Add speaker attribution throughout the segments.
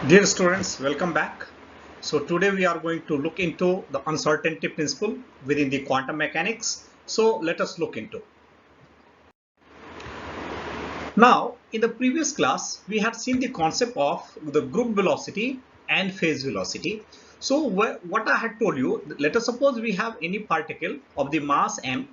Speaker 1: Dear students, welcome back. So today we are going to look into the uncertainty principle within the quantum mechanics. So let us look into. Now, in the previous class, we had seen the concept of the group velocity and phase velocity. So what I had told you, let us suppose we have any particle of the mass m,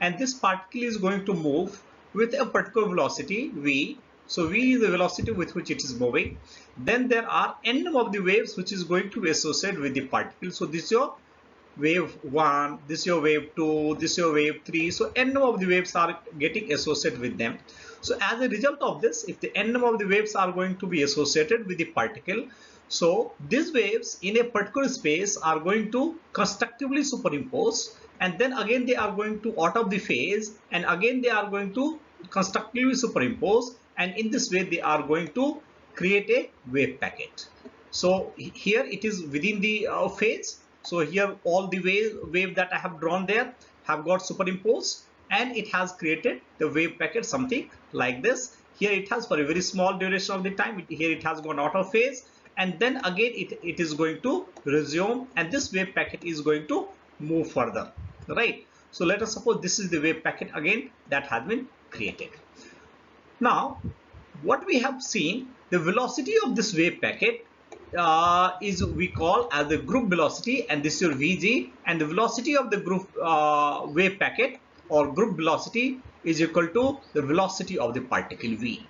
Speaker 1: and this particle is going to move with a particular velocity v. So v is the velocity with which it is moving. Then there are n number of the waves which is going to be associated with the particle. So this is your wave 1, this is your wave 2, this is your wave 3. So n number of the waves are getting associated with them. So as a result of this, if the n number of the waves are going to be associated with the particle, so these waves in a particular space are going to constructively superimpose, and then again they are going to out of the phase, and again they are going to constructively superimpose, and in this way they are going to create a wave packet. So here it is within the phase. So here all the wave that I have drawn there have got superimposed, and it has created the wave packet something like this. Here it has for a very small duration of the time. Here it has gone out of phase, and then again it is going to resume, and this wave packet is going to move further, right? So let us suppose this is the wave packet again that has been created. Now what we have seen, the velocity of this wave packet is we call as the group velocity, and this is your Vg, and the velocity of the group wave packet or group velocity is equal to the velocity of the particle v,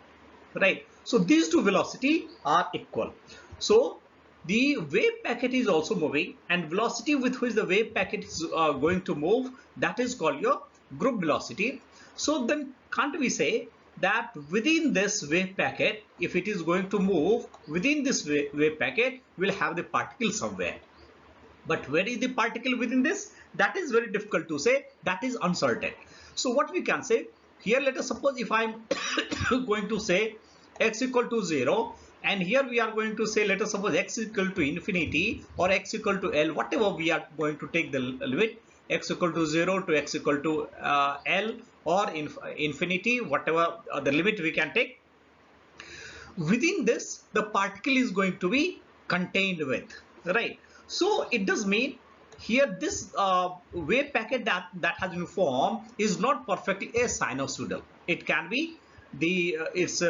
Speaker 1: right? So these two velocity are equal. So the wave packet is also moving, and velocity with which the wave packet is going to move, that is called your group velocity. So then can't we say that within this wave packet, if it is going to move within this wave packet, we'll have the particle somewhere. But where is the particle within this? That is very difficult to say. That is uncertain. So what we can say here, let us suppose if I'm going to say x equal to 0, and here we are going to say, let us suppose x equal to infinity or x equal to L, whatever we are going to take the limit, x equal to 0 to x equal to L or infinity, whatever the limit we can take. Within this, the particle is going to be contained with, right? So it does mean here this wave packet that has been formed is not perfectly a sinusoidal. It can be the its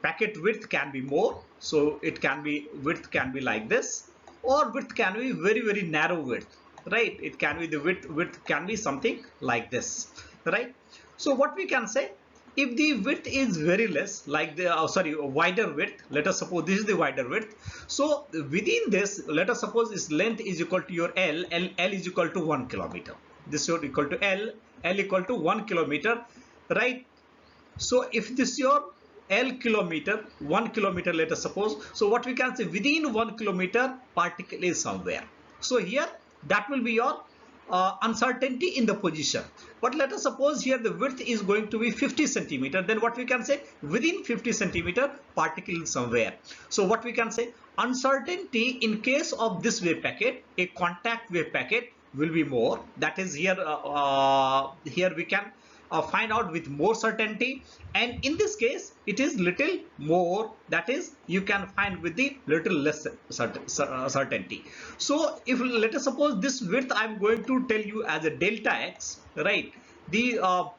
Speaker 1: packet width can be more, so it can be width can be like this, or width can be very narrow width, right? It can be the width can be something like this, right? So what we can say, if the width is very less, like the wider width, let us suppose this is the wider width. So within this, let us suppose its length is equal to your L is equal to 1 kilometer. This is equal to L equal to 1 kilometer, right? So if this is your L kilometer, 1 kilometer, let us suppose. So what we can say, within 1 kilometer particle is somewhere. So here that will be your uncertainty in the position. But let us suppose here the width is going to be 50 centimeter. Then what we can say, within 50 centimeter particle is somewhere. So what we can say, uncertainty in case of this wave packet, a contact wave packet, will be more. That is here here we can find out with more certainty, and in this case it is little more, that is you can find with the little less certainty. So if let us suppose this width I'm going to tell you as a delta x, right? The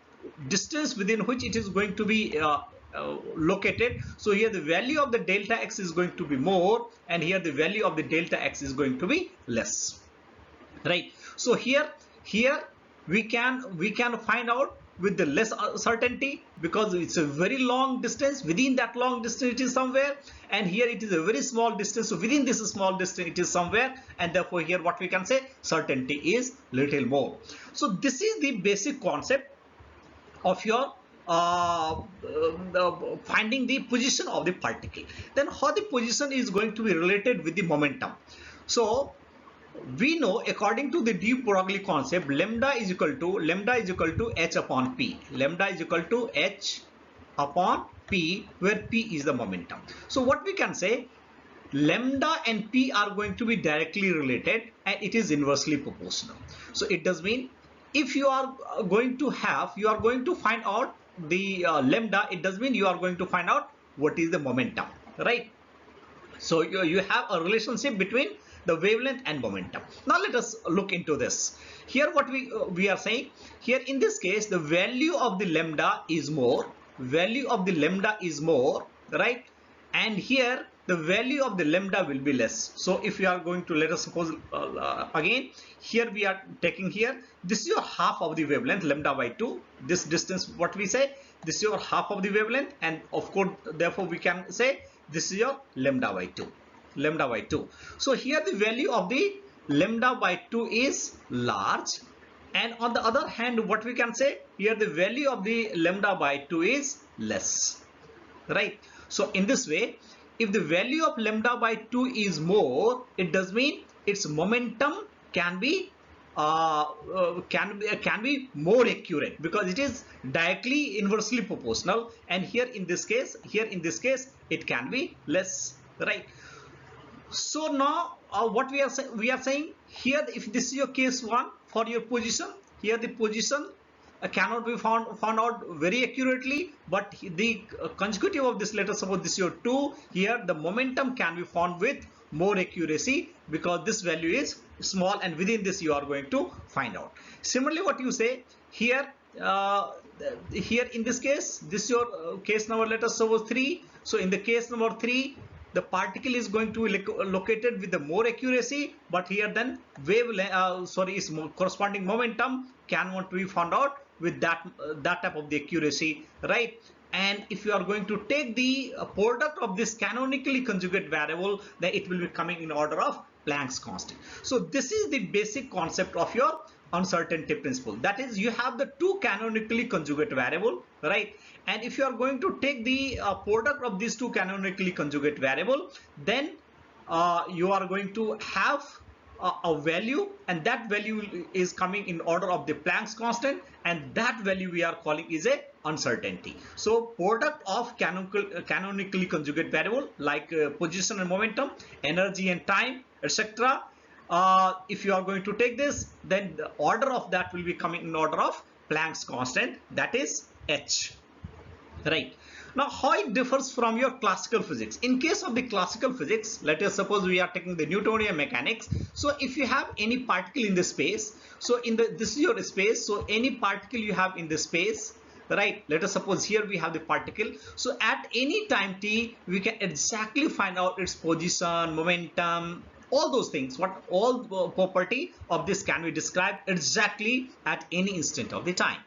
Speaker 1: distance within which it is going to be located. So here the value of the delta x is going to be more, and here the value of the delta x is going to be less, right? So here we can find out with the less certainty, because it's a very long distance. Within that long distance it is somewhere, and here it is a very small distance. So within this small distance it is somewhere, and therefore here what we can say, certainty is little more. So this is the basic concept of your finding the position of the particle. Then how the position is going to be related with the momentum. So we know, according to the de Broglie concept, lambda is equal to h upon p. Lambda is equal to h upon p, where p is the momentum. So what we can say, lambda and p are going to be directly related, and it is inversely proportional. So it does mean, if you are going to find out the lambda, it does mean you are going to find out what is the momentum, right? So you have a relationship between the wavelength and momentum. Now let us look into this. Here what we are saying, here in this case the value of the lambda is more, value of the lambda is more, right? And here the value of the lambda will be less. So if you are going to, let us suppose again, here we are taking here, this is your half of the wavelength, lambda by 2, this distance, what we say, this is your half of the wavelength, and of course therefore we can say this is your lambda by 2, lambda by 2. So here the value of the lambda by 2 is large, and on the other hand what we can say, here the value of the lambda by 2 is less, right? So in this way, if the value of lambda by 2 is more, it does mean its momentum can be more accurate, because it is directly inversely proportional, and here in this case it can be less, right? So now what we are saying here, if this is your case 1 for your position, here the position cannot be found out very accurately, but the consecutive of this, let us suppose this is your 2, here the momentum can be found with more accuracy, because this value is small, and within this you are going to find out. Similarly, what you say here, here in this case, this is your case number, let us suppose 3. So in the case number 3, the particle is going to be located with the more accuracy, but here then is corresponding momentum cannot be found out with that type of the accuracy, right? And if you are going to take the product of this canonically conjugate variable, then it will be coming in order of Planck's constant. So this is the basic concept of your uncertainty principle. That is, you have the two canonically conjugate variable, right? And if you are going to take the product of these two canonically conjugate variable, then you are going to have a value, and that value is coming in order of the Planck's constant, and that value we are calling is a uncertainty. So product of canonically conjugate variable like position and momentum, energy and time, etc. If you are going to take this, then the order of that will be coming in order of Planck's constant, that is h, right? Now how it differs from your classical physics. In case of the classical physics, let us suppose we are taking the Newtonian mechanics. So if you have any particle in the space, so this is your space, so any particle you have in the space, right? Let us suppose here we have the particle. So at any time t, we can exactly find out its position, momentum, all those things, what all property of this can be described exactly at any instant of the time.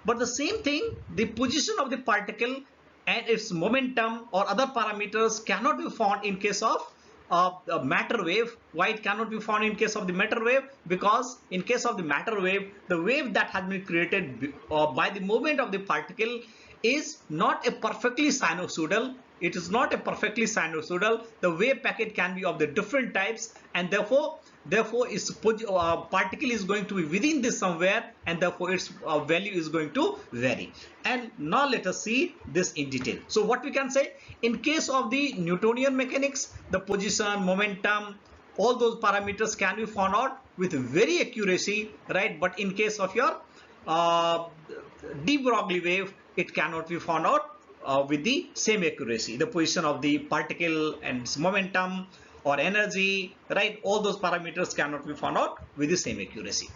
Speaker 1: But the same thing, the position of the particle and its momentum or other parameters cannot be found in case of a matter wave. Why it cannot be found in case of the matter wave? Because in case of the matter wave, the wave that has been created by the movement of the particle is not a perfectly sinusoidal. It is not a perfectly sinusoidal. The wave packet can be of the different types, and therefore its particle is going to be within this somewhere, and therefore its value is going to vary. And now let us see this in detail. So what we can say, in case of the Newtonian mechanics, the position, momentum, all those parameters can be found out with very accuracy, right? But in case of your de Broglie wave, it cannot be found out with the same accuracy. The position of the particle and its momentum or energy, right? All those parameters cannot be found out with the same accuracy.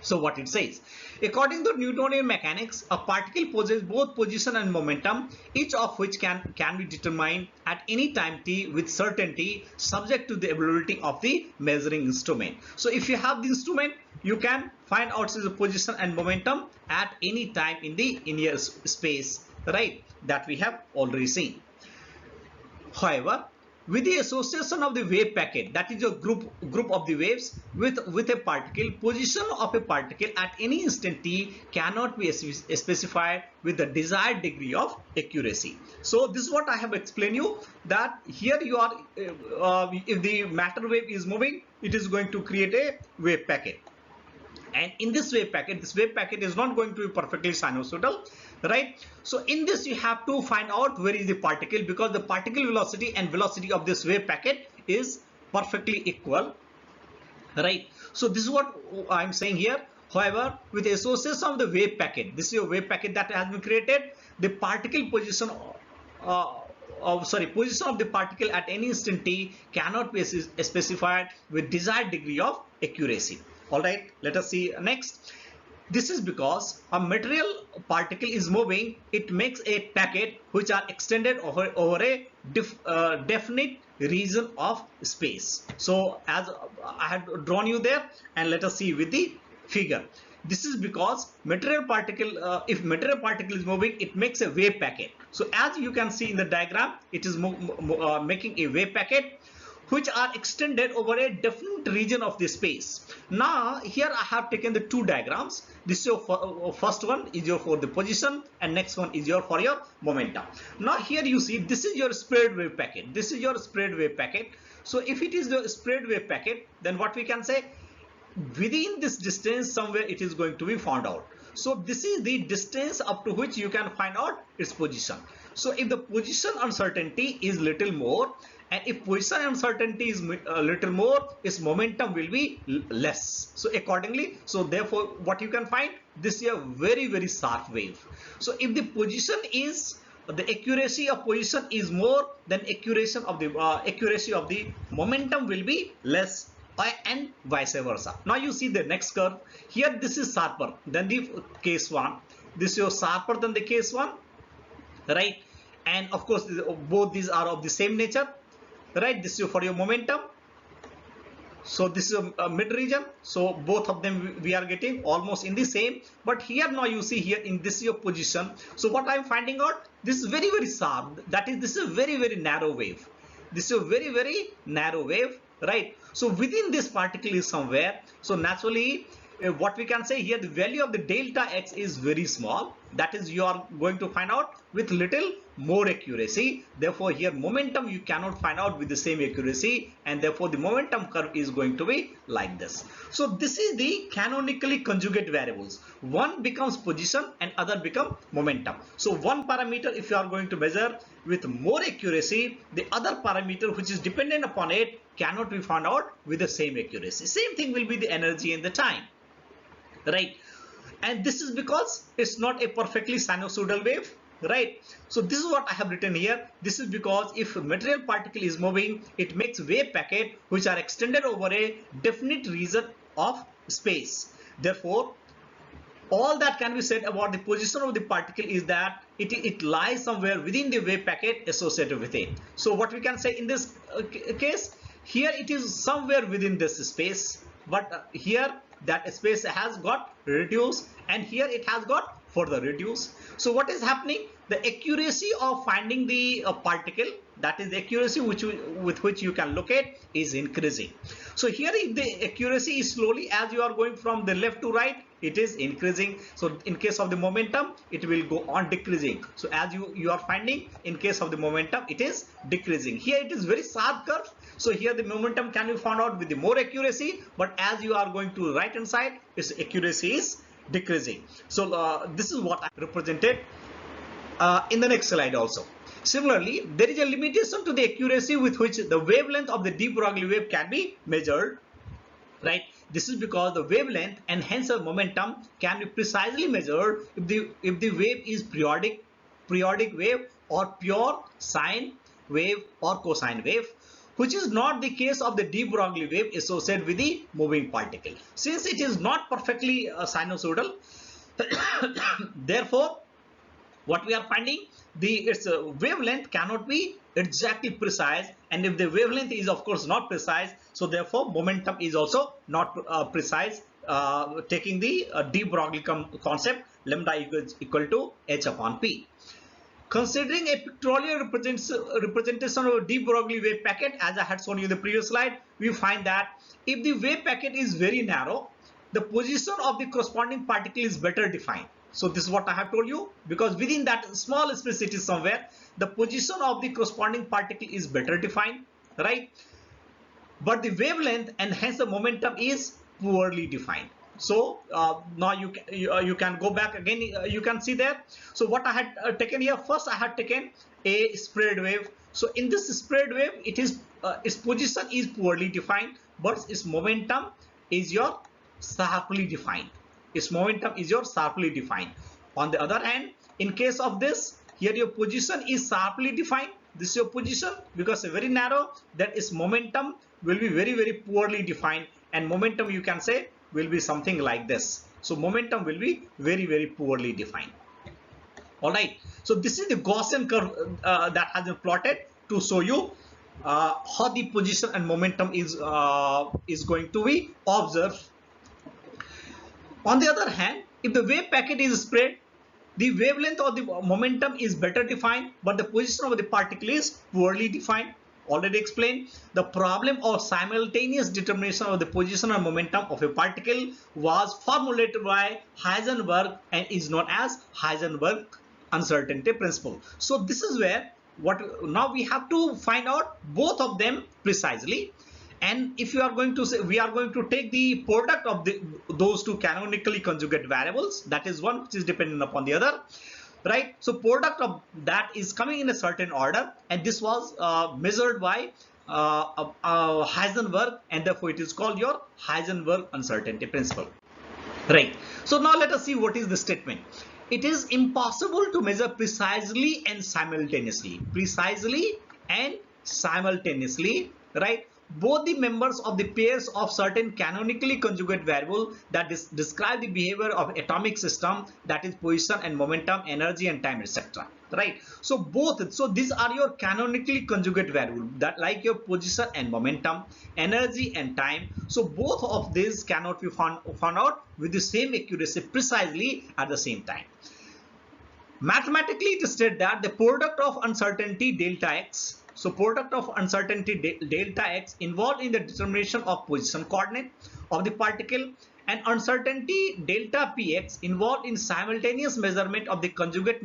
Speaker 1: So what it says, according to Newtonian mechanics, a particle possesses both position and momentum, each of which can be determined at any time t with certainty, subject to the availability of the measuring instrument. So if you have the instrument, you can find out the position and momentum at any time in the linear space, right? That we have already seen. However, with the association of the wave packet, that is a group of the waves with a particle, position of a particle at any instant t cannot be specified with the desired degree of accuracy. So this is what I have explained you, that here you are if the matter wave is moving, it is going to create a wave packet, and in this wave packet is not going to be perfectly sinusoidal, right? So in this you have to find out where is the particle, because the particle velocity and velocity of this wave packet is perfectly equal, right? So this is what I'm saying here. However, with the association of the wave packet, this is your wave packet that has been created, the particle position position of the particle at any instant t cannot be specified with desired degree of accuracy. All right, let us see next. This is because a material particle is moving, it makes a packet which are extended over a definite region of space. So as I had drawn you there, and let us see with the figure. This is because material particle, if material particle is moving, it makes a wave packet. So as you can see in the diagram, it is making a wave packet which are extended over a definite region of the space. Now here I have taken the two diagrams. This is your first one is your for the position, and next one is your for your momentum. Now here you see this is your spread wave packet. This is your spread wave packet. So if it is the spread wave packet, then what we can say, within this distance somewhere it is going to be found out. So this is the distance up to which you can find out its position. So if the position uncertainty is little more, and if position uncertainty is a little more, its momentum will be less. So accordingly, so therefore what you can find, this is a very sharp wave. So if the position is, the accuracy of position is more, then accuracy of the momentum will be less, and vice versa. Now you see the next curve. Here this is sharper than the case 1. This is sharper than the case 1, right? And of course both these are of the same nature, right? This is for your momentum. So this is a mid region. So both of them we are getting almost in the same. But here now you see here in this your position. So what I am finding out, this is very sharp. That is, this is a very narrow wave. This is a very narrow wave, right? So within this particle is somewhere. So naturally what we can say here, the value of the delta x is very small. That is, you are going to find out with little more accuracy. Therefore here momentum you cannot find out with the same accuracy, and therefore the momentum curve is going to be like this. So this is the canonically conjugate variables. One becomes position and other become momentum. So one parameter if you are going to measure with more accuracy, the other parameter which is dependent upon it cannot be found out with the same accuracy. Same thing will be the energy and the time, right? And this is because it's not a perfectly sinusoidal wave, right? So this is what I have written here. This is because if a material particle is moving, it makes wave packet which are extended over a definite region of space. Therefore all that can be said about the position of the particle is that it lies somewhere within the wave packet associated with it. So what we can say in this case, here it is somewhere within this space, but here that space has got reduced, and here it has got further reduced. So what is happening? The accuracy of finding the particle, that is the accuracy with which you can locate, is increasing. So here if the accuracy is slowly, as you are going from the left to right, it is increasing. So in case of the momentum, it will go on decreasing. So as you are finding, in case of the momentum, it is decreasing. Here it is very sharp curve. So here the momentum can be found out with the more accuracy, but as you are going to right hand side, its accuracy is decreasing. So this is what I represented in the next slide also. Similarly, there is a limitation to the accuracy with which the wavelength of the de Broglie wave can be measured, right? This is because the wavelength and hence the momentum can be precisely measured if the wave is periodic wave or pure sine wave or cosine wave, which is not the case of the de Broglie wave associated with the moving particle. Since it is not perfectly sinusoidal, therefore what we are finding, its wavelength cannot be exactly precise, and if the wavelength is of course not precise, so therefore momentum is also not precise, taking the de Broglie concept, lambda equal to h upon p. Considering a pictorial representation of a de Broglie wave packet, as I had shown you in the previous slide, we find that if the wave packet is very narrow, the position of the corresponding particle is better defined. So this is what I have told you, because within that small space it is somewhere, the position of the corresponding particle is better defined, right? But the wavelength and hence the momentum is poorly defined. So now you can go back again, you can see there. So what I had taken here, first I had taken a spread wave. So in this spread wave, it is its position is poorly defined, but its momentum is your sharply defined. Its momentum is your sharply defined. On the other hand, in case of this, here your position is sharply defined, this is your position, because very narrow, that is momentum will be very poorly defined, and momentum you can say will be something like this. So momentum will be very poorly defined. All right, so this is the Gaussian curve that has been plotted to show you how the position and momentum is going to be observed. On the other hand, if the wave packet is spread, the wavelength of the momentum is better defined, but the position of the particle is poorly defined. Already explained, the problem of simultaneous determination of the position and momentum of a particle was formulated by Heisenberg and is known as Heisenberg uncertainty principle. So this is where now we have to find out both of them precisely. And if you are going to say, we are going to take the product of those two canonically conjugate variables, that is one which is dependent upon the other, right? So product of that is coming in a certain order, and this was measured by Heisenberg, and therefore it is called your Heisenberg uncertainty principle, right? So now let us see what is the statement. It is impossible to measure precisely and simultaneously, right, both the members of the pairs of certain canonically conjugate variable that describe the behavior of atomic system, that is position and momentum, energy and time, etc. Right? So both, so these are your canonically conjugate variable, that like your position and momentum, energy and time. So both of these cannot be found out with the same accuracy precisely at the same time. Mathematically, it is stated that the product of uncertainty delta x, so product of uncertainty delta x involved in the determination of position coordinate of the particle, and uncertainty delta px involved in simultaneous measurement of the conjugate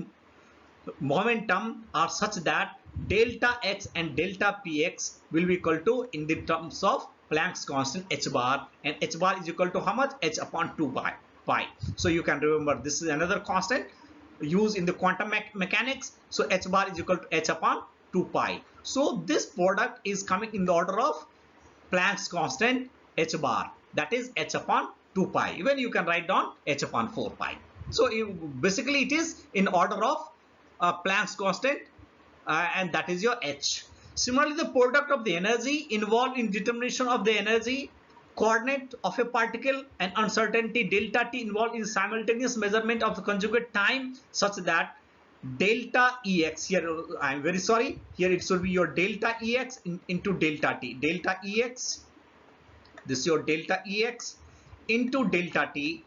Speaker 1: momentum are such that delta x and delta px will be equal to, in the terms of Planck's constant h bar, and h bar is equal to how much? H upon 2 pi. So you can remember this is another constant used in the quantum mechanics. So h bar is equal to h upon 2 pi. So this product is coming in the order of Planck's constant h bar, that is h upon 2 pi. Even you can write down h upon 4 pi. So basically it is in order of Planck's constant, and that is your h. Similarly, the product of the energy involved in determination of the energy coordinate of a particle, and uncertainty delta t involved in simultaneous measurement of the conjugate time such that delta ex, here I am very sorry, here it should be your delta ex into delta t. Delta ex, this is your delta ex into delta t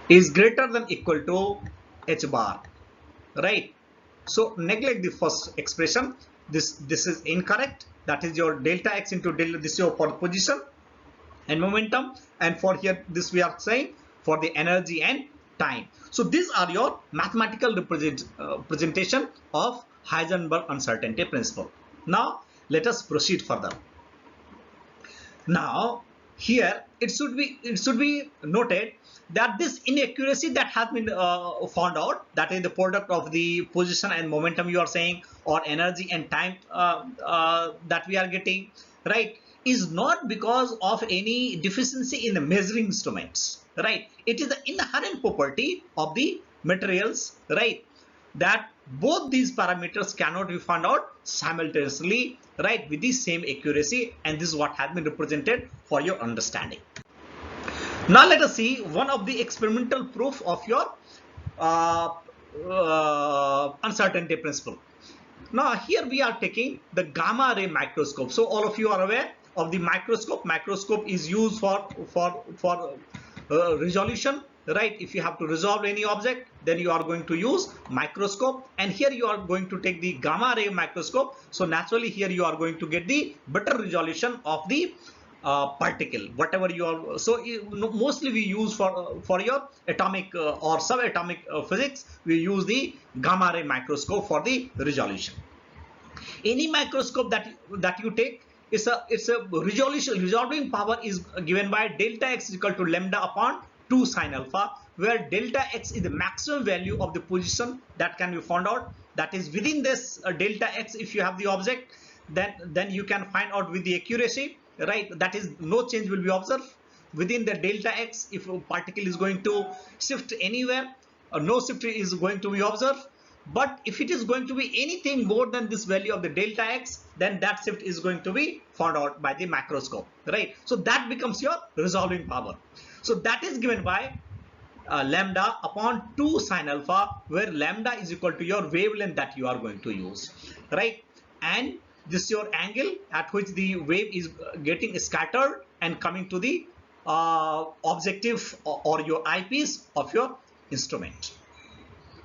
Speaker 1: is greater than equal to h bar, right? So neglect the first expression. This is incorrect. That is your delta x into delta, this is your for position and momentum, and for here this we are saying for the energy and time. So these are your mathematical representation of Heisenberg uncertainty principle. Now let us proceed further. Now here it should be noted that this inaccuracy that has been found out, that is the product of the position and momentum you are saying, or energy and time that we are getting, right, is not because of any deficiency in the measuring instruments, right? It is the inherent property of the materials, right, that both these parameters cannot be found out simultaneously, right, with the same accuracy, and this is what has been represented for your understanding. Now let us see one of the experimental proof of your uncertainty principle. Now here we are taking the gamma ray microscope. So all of you are aware of the microscope. Microscope is used for resolution, right? If you have to resolve any object, then you are going to use microscope, and here you are going to take the gamma ray microscope. So naturally here you are going to get the better resolution of the particle, whatever you are. So mostly we use for your atomic or subatomic physics, we use the gamma ray microscope for the resolution. Any microscope that you take, it's a resolving power is given by delta x is equal to lambda upon 2 sin alpha, where delta x is the maximum value of the position that can be found out. That is within this delta x, if you have the object, then you can find out with the accuracy, right? That is no change will be observed within the delta x. If a particle is going to shift anywhere, no shift is going to be observed. But if it is going to be anything more than this value of the delta x, then that shift is going to be found out by the macroscope, right? So that becomes your resolving power. So that is given by lambda upon 2 sine alpha, where lambda is equal to your wavelength that you are going to use, right? And this is your angle at which the wave is getting scattered and coming to the objective or your eyepiece of your instrument,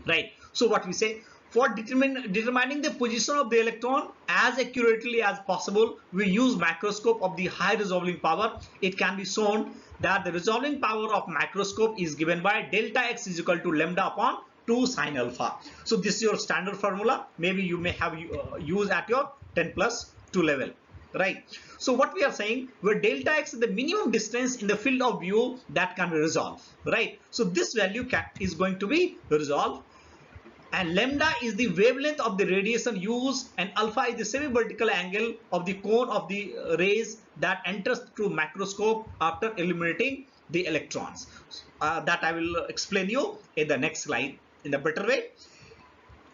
Speaker 1: right? So what we say, for determining the position of the electron as accurately as possible, we use macroscope of the high resolving power. It can be shown that the resolving power of macroscope is given by delta x is equal to lambda upon 2 sine alpha. So this is your standard formula. Maybe you may have used at your 10+2 level, right? So what we are saying, where delta x is the minimum distance in the field of view that can be resolved, right? So this value is going to be resolved. And lambda is the wavelength of the radiation used, and alpha is the semi-vertical angle of the cone of the rays that enters through macroscope after illuminating the electrons. That I will explain you in the next slide in a better way.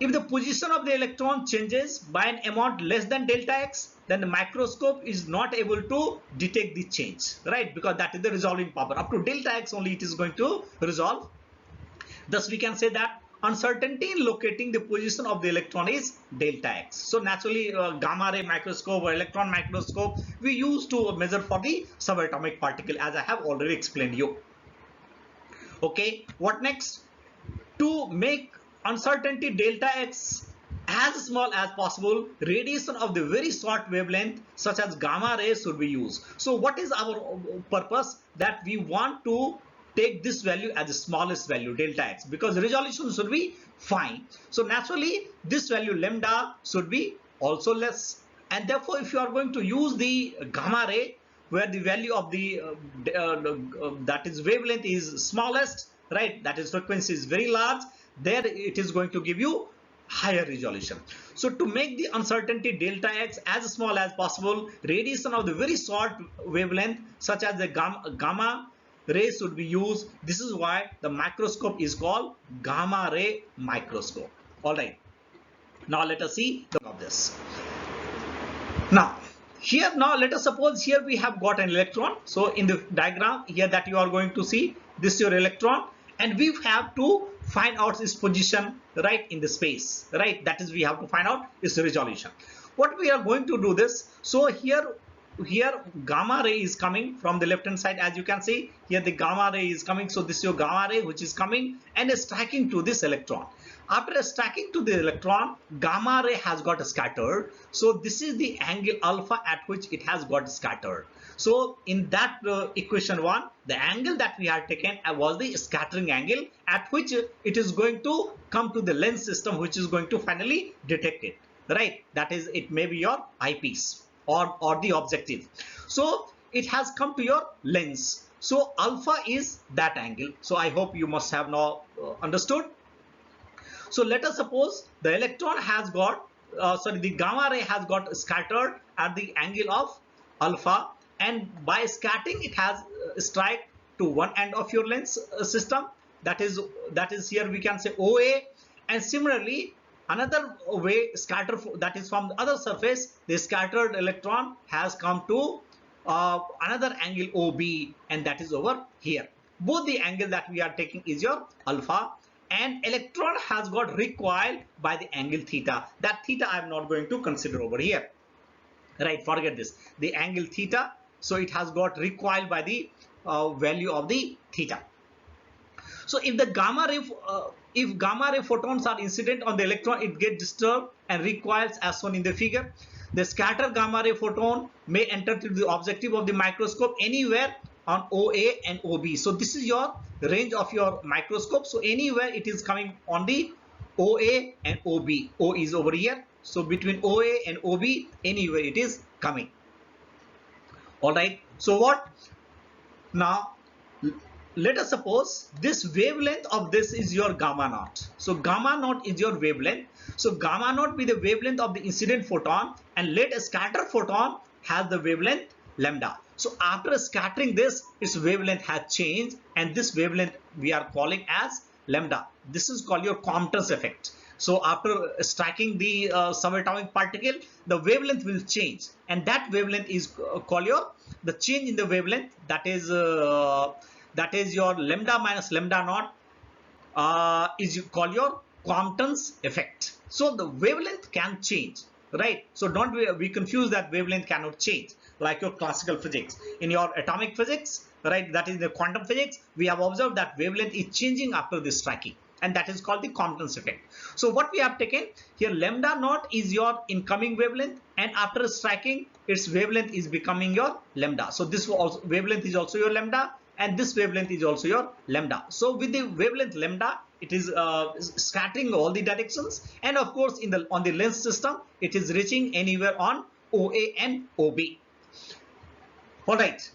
Speaker 1: If the position of the electron changes by an amount less than delta x, then the microscope is not able to detect the change, right? Because that is the resolving power. Up to delta x only it is going to resolve. Thus we can say that uncertainty in locating the position of the electron is delta x. So naturally gamma ray microscope or electron microscope we use to measure for the subatomic particle, as I have already explained you. Okay, what next? To make uncertainty delta x as small as possible, radiation of the very short wavelength such as gamma rays should be used. So what is our purpose? That we want to take this value as the smallest value, delta x, because resolution should be fine. So naturally this value lambda should be also less, and therefore if you are going to use the gamma ray where the value of the that is wavelength is smallest, right, that is frequency is very large, there it is going to give you higher resolution. So to make the uncertainty delta x as small as possible, radiation of the very short wavelength such as the gamma rays should be used. This is why the microscope is called gamma ray microscope. All right, now let us see of this. Now here, now let us suppose here we have got an electron. So in the diagram here that you are going to see, this is your electron, and we have to find out its position, right, in the space, right? That is, we have to find out its resolution. What we are going to do this, so here gamma ray is coming from the left hand side, as you can see here the gamma ray is coming. So this is your gamma ray which is coming and is striking to this electron. After striking to the electron, gamma ray has got scattered. So this is the angle alpha at which it has got scattered. So in that equation 1, the angle that we had taken was the scattering angle at which it is going to come to the lens system, which is going to finally detect it, right? That is, it may be your eyepiece or the objective. So it has come to your lens. So alpha is that angle. So I hope you must have now understood. So let us suppose the electron has got the gamma ray has got scattered at the angle of alpha, and by scattering it has strike to one end of your lens system, that is here we can say OA, and similarly another way scatter, that is from the other surface, the scattered electron has come to another angle OB, and that is over here. Both the angle that we are taking is your alpha, and electron has got recoiled by the angle theta. That theta I am not going to consider over here, right? Forget this, the angle theta. So it has got recoiled by the value of the theta. So if the gamma ray photons are incident on the electron, it gets disturbed and recoils as shown in the figure. The scattered gamma ray photon may enter through the objective of the microscope anywhere on OA and OB. So this is your range of your microscope. So anywhere it is coming on the OA and OB. O is over here. So between OA and OB, anywhere it is coming. All right. So what? Now let us suppose this wavelength of this is your gamma naught. So gamma naught is your wavelength. So gamma naught be the wavelength of the incident photon, and let a scatter photon has the wavelength lambda. So after scattering this, its wavelength has changed, and this wavelength we are calling as lambda. This is called your Compton's effect. So after striking the subatomic particle, the wavelength will change, and that wavelength is called your the change in the wavelength. That is your lambda minus lambda naught is you call your Compton's effect. So the wavelength can change, right? So don't we confuse that wavelength cannot change like your classical physics. In your atomic physics, right, that is the quantum physics, we have observed that wavelength is changing after the striking, and that is called the Compton's effect. So what we have taken here, lambda naught is your incoming wavelength, and after striking, its wavelength is becoming your lambda. So this wavelength is also your lambda, and this wavelength is also your lambda. So with the wavelength lambda, it is scattering all the directions, and of course on the lens system, it is reaching anywhere on OA and OB. All right.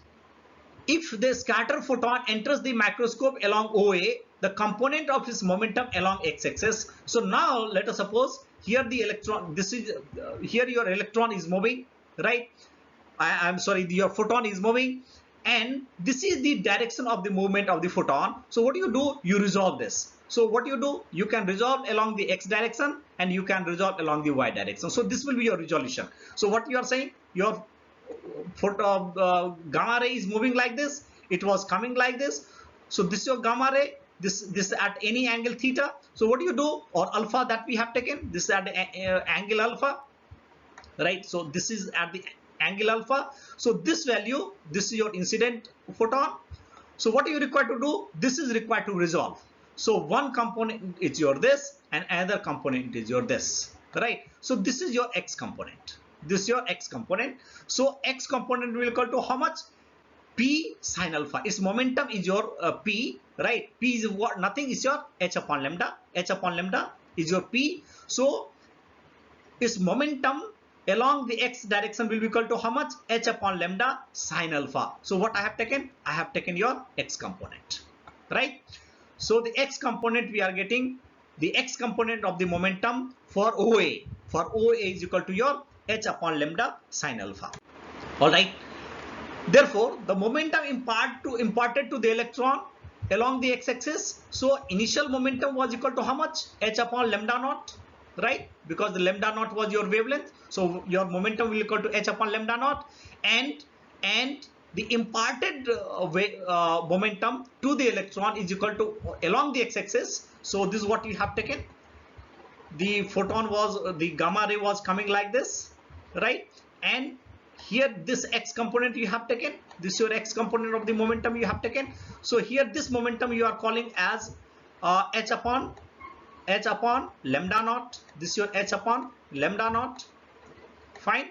Speaker 1: If the scatter photon enters the microscope along OA, the component of its momentum along x-axis. So now let us suppose here the electron, this is here your electron is moving, right? I'm sorry, your photon is moving, and this is the direction of the movement of the photon. So what do? You resolve this. So what you do? You can resolve along the x direction, and you can resolve along the y direction. So this will be your resolution. So what you are saying, your gamma ray is moving like this, it was coming like this. So this is your gamma ray, this at any angle theta. So what do you do, or alpha that we have taken, this is at the angle alpha, right? So this is at the angle alpha. So this value, this is your incident photon. So what you require to do, this is required to resolve. So one component is your this, and another component is your this, right? So this is your x component. This is your x component. So x component will equal to how much? P sine alpha. Its momentum is your P, right? P is what? Nothing, is your h upon lambda. H upon lambda is your P. So its momentum along the x direction will be equal to how much? H upon lambda sine alpha. So what I have taken? I have taken your x component, right? So the x component we are getting the x component of the momentum for OA. For OA is equal to your h upon lambda sine alpha. All right. Therefore, the momentum imparted to the electron along the x-axis. So initial momentum was equal to how much? H upon lambda naught, right? Because the lambda naught was your wavelength. So your momentum will equal to h upon lambda naught, and the imparted momentum to the electron is equal to along the x-axis. So this is what you have taken. The photon was, the gamma ray was coming like this, right? And here this x component you have taken, this is your x component of the momentum you have taken. So here this momentum you are calling as h upon lambda naught. This is your h upon lambda naught, fine.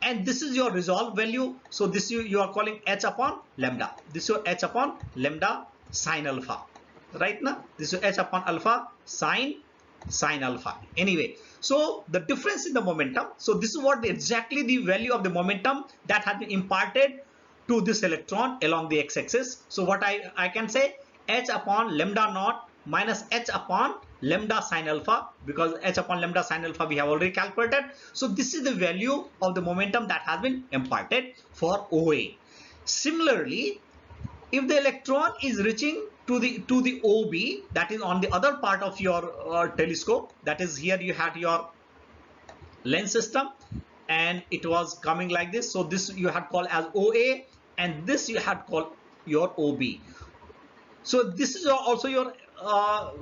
Speaker 1: And this is your resolve value. So this you are calling h upon lambda. This is your h upon lambda sine alpha, right? Now this is h upon alpha sine alpha. Anyway, so the difference in the momentum, so this is what exactly the value of the momentum that has been imparted to this electron along the x-axis. So what I can say, h upon lambda naught minus h upon lambda sine alpha, because h upon lambda sine alpha we have already calculated. So this is the value of the momentum that has been imparted for OA. Similarly, if the electron is reaching to the OB, that is on the other part of your telescope, that is here you had your lens system and it was coming like this. So this you had called as OA, and this you had called your OB. So this is also your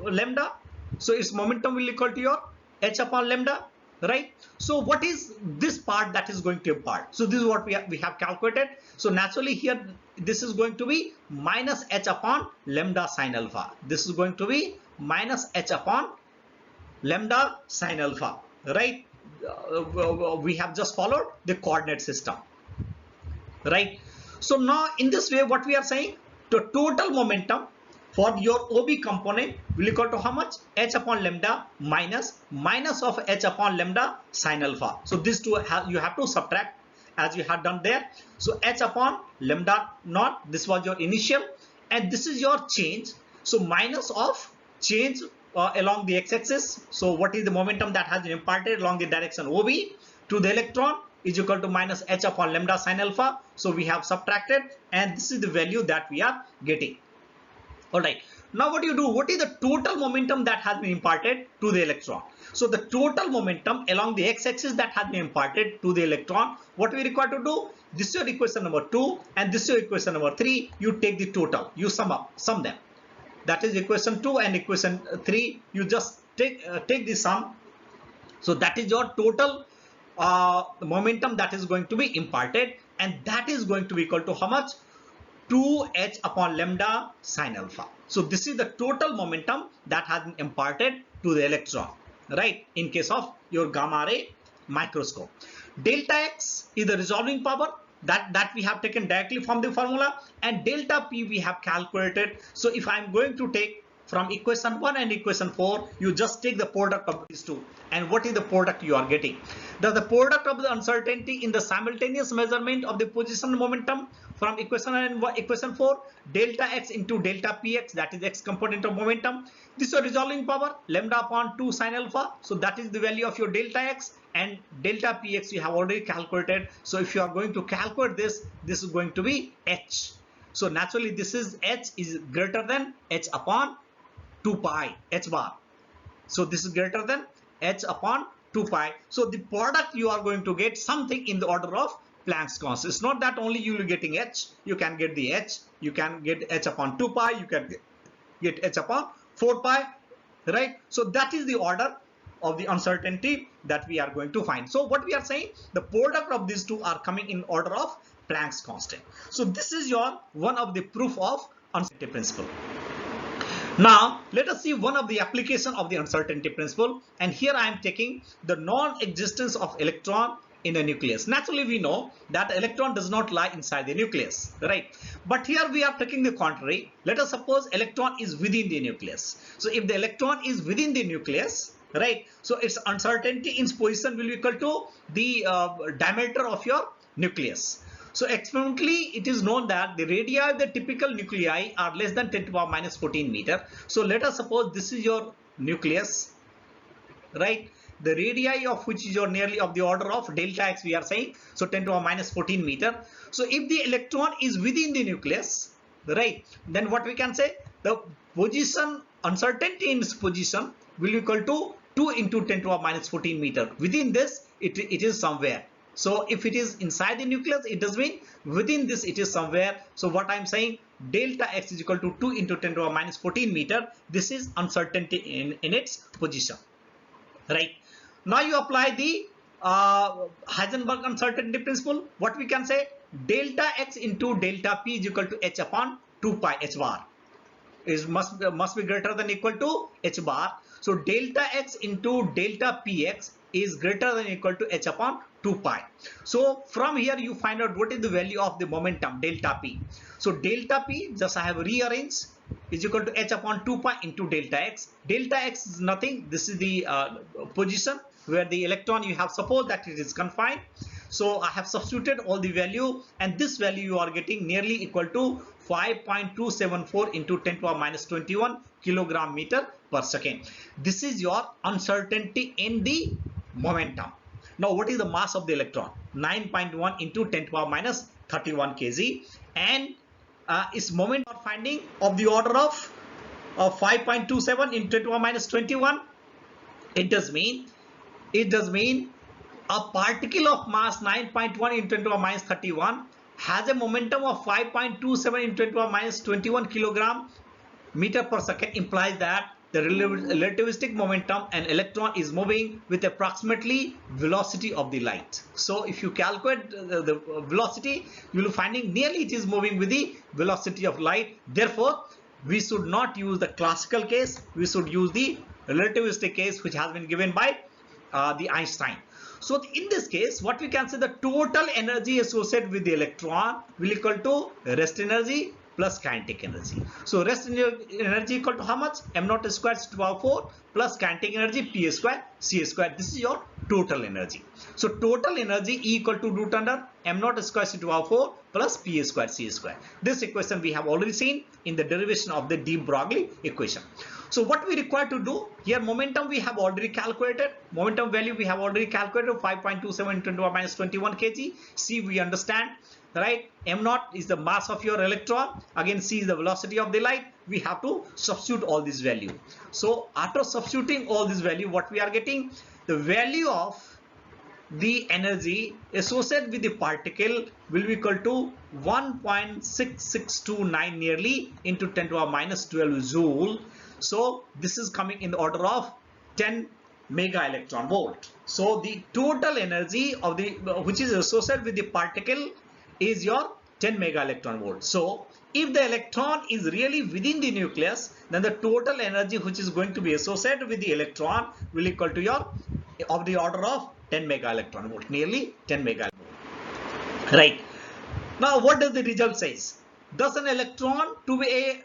Speaker 1: lambda. So its momentum will equal to your h upon lambda, right? So what is this part that is going to impart? So this is what we have calculated. So naturally here this is going to be minus h upon lambda sine alpha. This is going to be minus h upon lambda sine alpha, right? We have just followed the coordinate system, right? So now in this way what we are saying, the total momentum for your OB component will equal to how much? H upon lambda minus of h upon lambda sine alpha. So these two you have to subtract as you had done there. So h upon lambda naught, this was your initial, and this is your change. So minus of change along the x-axis. So what is the momentum that has been imparted along the direction OB to the electron is equal to minus h upon lambda sine alpha. So we have subtracted, and this is the value that we are getting. All right. Now what do you do? What is the total momentum that has been imparted to the electron? So the total momentum along the x-axis that has been imparted to the electron, what we require to do? This is your equation number 2 and this is your equation number 3. You take the total, you sum them. That is equation 2 and equation 3. You just take the sum. So that is your total momentum that is going to be imparted, and that is going to be equal to how much? 2h upon lambda sine alpha. So this is the total momentum that has been imparted to the electron, right, in case of your gamma ray microscope. Delta x is the resolving power that we have taken directly from the formula, and delta p we have calculated. So if I am going to take from equation 1 and equation 4, you just take the product of these two, and what is the product you are getting? The product of the uncertainty in the simultaneous measurement of the position momentum from equation and equation 4, delta x into delta px, that is x component of momentum. This is your resolving power, lambda upon 2 sine alpha. So that is the value of your delta x, and delta px you have already calculated. So if you are going to calculate this is going to be h. So naturally this is h is greater than h upon 2 pi h bar. So this is greater than h upon 2 pi. So the product you are going to get something in the order of Planck's constant. It's not that only you will be getting h. You can get the h. You can get h upon 2 pi. You can get h upon 4 pi. Right. So that is the order of the uncertainty that we are going to find. So what we are saying, the product of these two are coming in order of Planck's constant. So this is your one of the proof of uncertainty principle. Now let us see one of the application of the uncertainty principle, and here I am taking the non-existence of electron in a nucleus. Naturally we know that electron does not lie inside the nucleus, right? But here we are taking the contrary. Let us suppose electron is within the nucleus. So if the electron is within the nucleus, right, so its uncertainty in its position will be equal to the diameter of your nucleus. So experimentally it is known that the radii of the typical nuclei are less than 10 to the power minus 14 meter. So let us suppose this is your nucleus, right? The radii of which is your nearly of the order of delta x we are saying. So 10 to the power minus 14 meter. So if the electron is within the nucleus, right, then what we can say, the position uncertainty in its position will be equal to 2 into 10 to the power minus 14 meter. Within this it is somewhere. So if it is inside the nucleus, it does mean within this it is somewhere. So what I am saying, delta x is equal to 2 into 10 to the power minus 14 meter. This is uncertainty in its position, right? Now you apply the Heisenberg uncertainty principle. What we can say, delta x into delta p is equal to h upon 2 pi h bar. Must be greater than equal to h bar. So delta x into delta px is greater than equal to h upon 2 pi. So from here you find out what is the value of the momentum delta p. So delta p, just I have rearranged, is equal to h upon 2 pi into delta x. Delta x is nothing. This is the position where the electron you have supposed that it is confined. So I have substituted all the value, and this value you are getting nearly equal to 5.274 into 10 to the power minus 21 kilogram meter per second. This is your uncertainty in the momentum. Now what is the mass of the electron? 9.1 into 10 to the power minus 31 kg, and its moment of finding of the order of 5.27 into 10 to the power minus 21. It does mean a particle of mass 9.1 into 10 to the power minus 31 has a momentum of 5.27 into 10 to the power minus 21 kilogram meter per second. Implies that the relativistic momentum, an electron is moving with approximately velocity of the light. So if you calculate the velocity, you will finding nearly it is moving with the velocity of light. Therefore we should not use the classical case, we should use the relativistic case which has been given by the Einstein. So in this case, what we can say, the total energy associated with the electron will equal to rest energy plus kinetic energy. So rest energy equal to how much? M naught squared to the power 4 plus kinetic energy P square C square. This is your total energy. So total energy E equal to root under m naught square c to the power 4 plus p a square c square. This equation we have already seen in the derivation of the de Broglie equation. So what we require to do here, momentum we have already calculated, momentum value we have already calculated 5.27 into 10 minus 21 kg. C we understand, right? M naught is the mass of your electron, again C is the velocity of the light. We have to substitute all this value. So after substituting all this value, what we are getting, the value of the energy associated with the particle will be equal to 1.6629 nearly into 10 to the minus 12 joule. So this is coming in the order of 10 mega electron volt. So the total energy of the which is associated with the particle is your 10 mega electron volt. So if the electron is really within the nucleus, then the total energy which is going to be associated with the electron will equal to your of the order of 10 mega electron volt, nearly 10 mega volt. Right. Now what does the result says? Thus an electron to a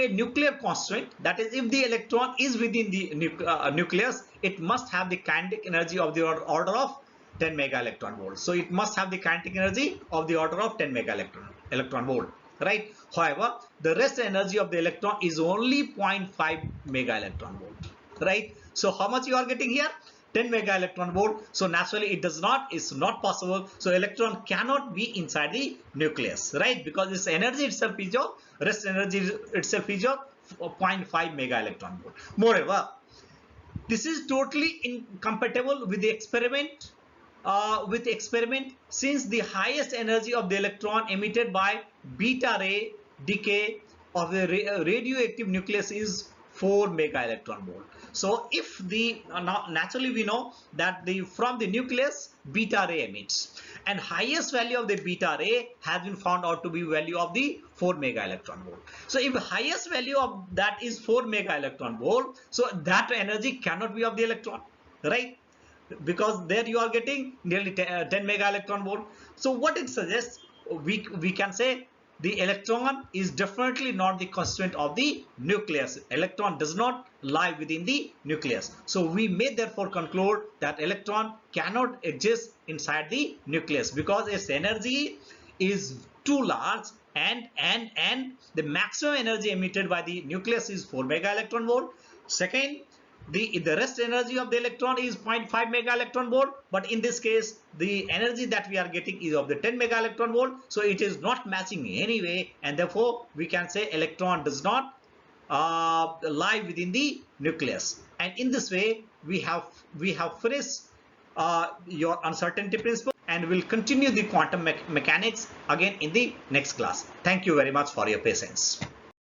Speaker 1: nuclear constant, that is if the electron is within the nucleus, it must have the kinetic energy of the order of 10 mega electron volt. So it must have the kinetic energy of the order of 10 mega electron volt, right? However, the rest energy of the electron is only 0.5 mega electron volt, right? So how much you are getting here? 10 mega electron volt. So naturally it's not possible. So electron cannot be inside the nucleus, right? Because its energy itself is your rest energy itself is your 0.5 mega electron volt. Moreover, this is totally incompatible with the experiment. Since the highest energy of the electron emitted by beta ray decay of the radioactive nucleus is 4 mega electron volt. So if the naturally we know that from the nucleus beta ray emits, and highest value of the beta ray has been found out to be value of the 4 mega electron volt. So if highest value of that is 4 mega electron volt, so that energy cannot be of the electron, right? Because there you are getting nearly 10 mega electron volt. So what it suggests, we can say the electron is definitely not the constituent of the nucleus. Electron does not lie within the nucleus. So we may therefore conclude that electron cannot exist inside the nucleus because its energy is too large, and the maximum energy emitted by the nucleus is 4 mega electron volt. Second, the rest energy of the electron is 0.5 mega electron volt, but in this case the energy that we are getting is of the 10 mega electron volt, so it is not matching anyway, and therefore we can say electron does not lie within the nucleus. And in this way we have finished your uncertainty principle, and will continue the quantum mechanics again in the next class. Thank you very much for your patience.